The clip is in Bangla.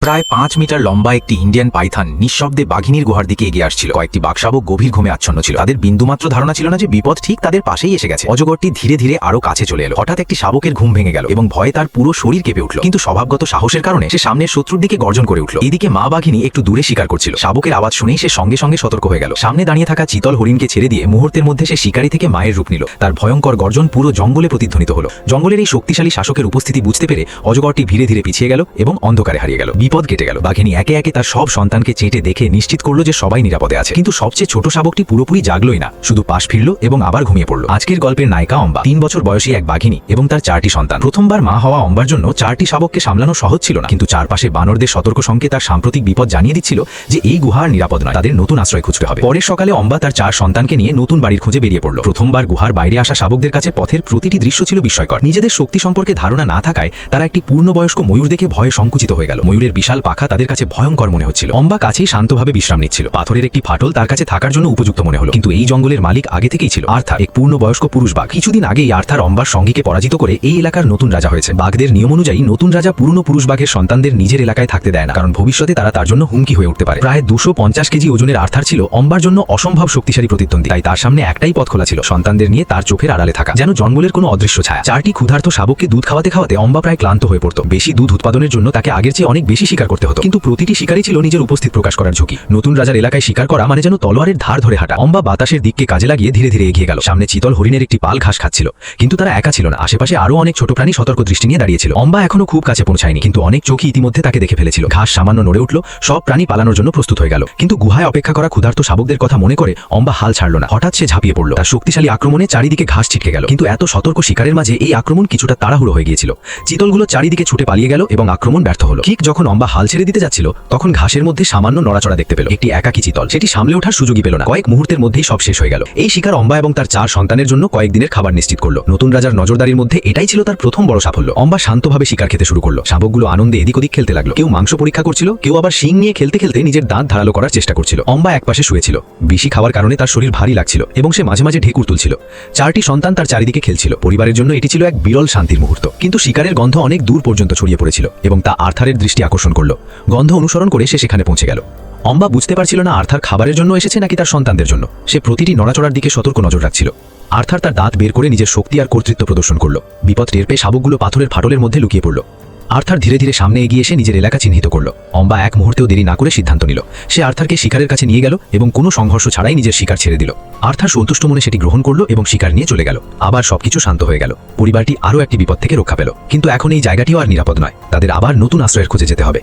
প্রায় 5 মিটার লম্বা একটি ইন্ডিয়ান পাইথন নিঃশব্দে বাঘিনীর গুহার দিকে এগিয়ে আসছিল। কয়েকটি বাঘশাবক গভীর ঘুমে আচ্ছন্ন ছিল। তাদের বিন্দুমাত্র ধারণা ছিল না যে বিপদ ঠিক তাদের পাশেই এসে গেছে। অজগরটি ধীরে ধীরে আরো কাছে চলে এলো। হঠাৎ একটি শাবকের ঘুম ভেঙে গেল এবং ভয়ে তার পুরো শরীর কেঁপে উঠল। কিন্তু স্বভাবগত সাহসের কারণে সে সামনের শত্রুর দিকে গর্জন করে উঠল। এদিকে মা বাঘিনী একটু দূরে শিকার করছিল। শাবকের আওয়াজ শুনেই সে সঙ্গে সঙ্গে সতর্ক হয়ে গেল। সামনে দাঁড়িয়ে থাকা চিতল হরিণকে ছেড়ে দিয়ে মুহূর্তের মধ্যে সে শিকারী থেকে মায়ের রূপ নিল। তার ভয়ঙ্কর গর্জন পুরো জঙ্গলে প্রতিধ্বনিত হলো। জঙ্গলের এই শক্তিশালী শাসকের উপস্থিতি বুঝতে পেরে অজগরটি ধীরে ধীরে পিছিয়ে গেল এবং অন্ধকারে হারিয়ে গেল। বিপদ কেটে গেল। বাঘিনী একে একে তার সব সন্তানকে চেটে দেখে নিশ্চিত করলো যে সবাই নিরাপদে আছে। কিন্তু সবচেয়ে ছোট শাবকটি পুরোপুরি জাগলই না, শুধু পাশ ফিরল এবং আবার ঘুমিয়ে পড়ল। আজকের গল্পের নায়িকা অম্বা 3 বছর বয়সী এক বাঘিনী এবং তার 4টি সন্তান। প্রথমবার মা হওয়া অম্বার জন্য 4টি শাবককে সামলানো সহজ ছিল না, কিন্তু চারপাশে বানরদের সতর্ক সংকেত তার সাম্প্রতিক বিপদ জানিয়ে দিচ্ছিল যে এই গুহা আর নিরাপদ নয়, তাদের নতুন আশ্রয় খুঁজতে হবে। পরের সকালে অম্বা তার 4 সন্তানকে নিয়ে নতুন বাড়ির খোঁজে বেরিয়ে পড়ল। প্রথমবার গুহার বাইরে আসা শাবকদের কাছে পথের প্রতিটি দৃশ্য ছিল বিস্ময়কর। নিজেদের শক্তি সম্পর্কে ধারণা না থাকায় তারা একটি পূর্ণবয়স্ক ময়ূর দেখে ভয়ে সংকুচিত হয়ে গেল। ময়ূরের বিশাল পাখা তাদের কাছে ভয়ঙ্কর মনে হচ্ছিল। অম্বা কাছেই শান্তভাবে বিশ্রাম নিচ্ছিল। পাথরের একটি ফাটল তার কাছে থাকার জন্য উপযুক্ত মনে হলো। কিন্তু এই জঙ্গলের মালিক আগে থেকেই ছিল আর্থার, এক পূর্ণবয়স্ক পুরুষ বাঘ। কিছুদিন আগেই আর্থার অম্বার সঙ্গীকে পরাজিত করে এই এলাকার নতুন রাজা হয়েছে। বাঘদের নিয়ম অনুযায়ী নতুন রাজা পুরনো পুরুষ বাঘের সন্তানদের নিজের এলাকায় থাকতে দেয় না, কারণ ভবিষ্যতে তারা তার জন্য হুমকি হয়ে উঠতে পারে। প্রায় 250 কেজি ওজনের আর্থার ছিল অম্বার জন্য অসম্ভব শক্তিশালী প্রতিদ্বন্দ্বী। তাই তার সামনে একটাই পথ খোলা ছিল, সন্তানদের নিয়ে তার চোখের আড়ালে থাকা, যেন জঙ্গলের কোনো অদৃশ্য ছায়া। 4টি ক্ষুধার্ত শাবককে দুধ খাওয়াতে খাওয়াতে অম্বা প্রায় ক্লান্ত হয়ে পড়ত। বেশি দুধ উৎপাদনের জন্য তাকে আগের চেয়ে অনেক বেশি শিকার করতে হতো। কিন্তু প্রতিটি শিকারই ছিল নিজের উপস্থিত প্রকাশ করার ঝুঁকি। নতুন রাজার এলাকায় শিকার করা মানে যেন তলোয়ারের ধার ধরে হাঁটা। অম্বা বাতাসের দিককে কাজে লাগিয়ে ধীরে ধীরে এগিয়ে গেল। সামনে চিতল হরিণের একটি পাল ঘাস খাচ্ছিল, কিন্তু তারা একা ছিল না। আশেপাশে আরো অনেক ছোট প্রাণী সতর্ক দৃষ্টি নিয়ে দাঁড়িয়েছিল। অম্বা এখনো খুব কাছে পৌঁছায়নি, কিন্তু অনেক চোখই ইতিমধ্যে তাকে দেখে ফেলেছিল। ঘাস সামান্য নড়ে উঠল, সব প্রাণী পালানোর জন্য প্রস্তুত হয়ে গেল। কিন্তু গুহায় অপেক্ষা করা ক্ষুধার্ত শাবকদের কথা মনে করে অম্বা হাল ছাড়ল না। হঠাৎ সে ঝাঁপিয়ে পড়ল। তার শক্তিশালী আক্রমণে চারিদিকে ঘাস ছিটকে গেল। কিন্তু এত সতর্ক শিকারের মাঝে এই আক্রমণ কিছুটা তাড়াহুড়ো হয়ে গিয়েছিল। চিতলগুলো চারিদিকে ছুটে পালিয়ে গেল এবং আক্রমণ ব্যর্থ হলো। ঠিক যখন অম্বা হাল ছেড়ে দিতে যাচ্ছিল, তখন ঘাসের মধ্যে সামান্য নড়াচড়া দেখতে পেল। একটি একাকী চিতল, সেটি সামলে ওঠার সুযোগই পেল না। কয়েক মুহূর্তের মধ্যেই সব শেষ হয়ে গেল। এই শিকার অম্বা এবং তার 4 সন্তানের জন্য কয়েকদিনের খাবার নিশ্চিত করলো। নতুন রাজার নজরদারির মধ্যে এটাই ছিল তার প্রথম বড় সাফল্য। অম্বা শান্তভাবে শিকার খেতে শুরু করলো। শাবকগুলো আনন্দে এদিক ওদিক খেলতে লাগলো। কেউ মাংস পরীক্ষা করছিল, কেউ আবার শিং নিয়ে খেলতে খেলতে নিজের দাঁত ধারালো করার চেষ্টা করছিল। অম্বা একপাশে শুয়েছিল। বেশি খাওয়ার কারণে তার শরীর ভারী লাগছিল এবং সে মাঝে মাঝে ঢেকুর তুলছিল। 4টি সন্তান তার চারিদিকে খেলছিল। পরিবারের জন্য এটি ছিল এক বিরল শান্তির মুহূর্ত। কিন্তু শিকারের গন্ধ অনেক দূর পর্যন্ত ছড়িয়ে পড়েছিল এবং তা আর্থারের দৃষ্টি আকর্ষণ করলো। গন্ধ অনুসরণ করে সে সেখানে পৌঁছে গেল। অম্বা বুঝতে পারছিল না আর্থার খাবারের জন্য এসেছে নাকি তার সন্তানদের জন্য। সে প্রতিটি নড়াচড়ার দিকে সতর্ক নজর রাখছিল। আর্থার তার দাঁত বের করে নিজের শক্তি আর কর্তৃত্ব প্রদর্শন করলো। বিপদ টের পেয়ে শাবকগুলো পাথরের ফাটলের মধ্যে লুকিয়ে পড়ল। আর্থার ধীরে ধীরে সামনে এগিয়ে এসে নিজের এলাকা চিহ্নিত করলো। অম্বা এক মুহূর্তেও দেরি না করে সিদ্ধান্ত নিল। সে আর্থারকে শিকারের কাছে নিয়ে গেল এবং কোনো সংঘর্ষ ছাড়াই নিজের শিকার ছেড়ে দিল। আর্থার সন্তুষ্ট মনে সেটি গ্রহণ করলো এবং শিকার নিয়ে চলে গেল। আবার সবকিছু শান্ত হয়ে গেল। পরিবারটি আরও একটি বিপদ থেকে রক্ষা পেল। কিন্তু এখন এই জায়গাটিও আর নিরাপদ নয়। তাদের আবার নতুন আশ্রয়ের খোঁজে যেতে হবে।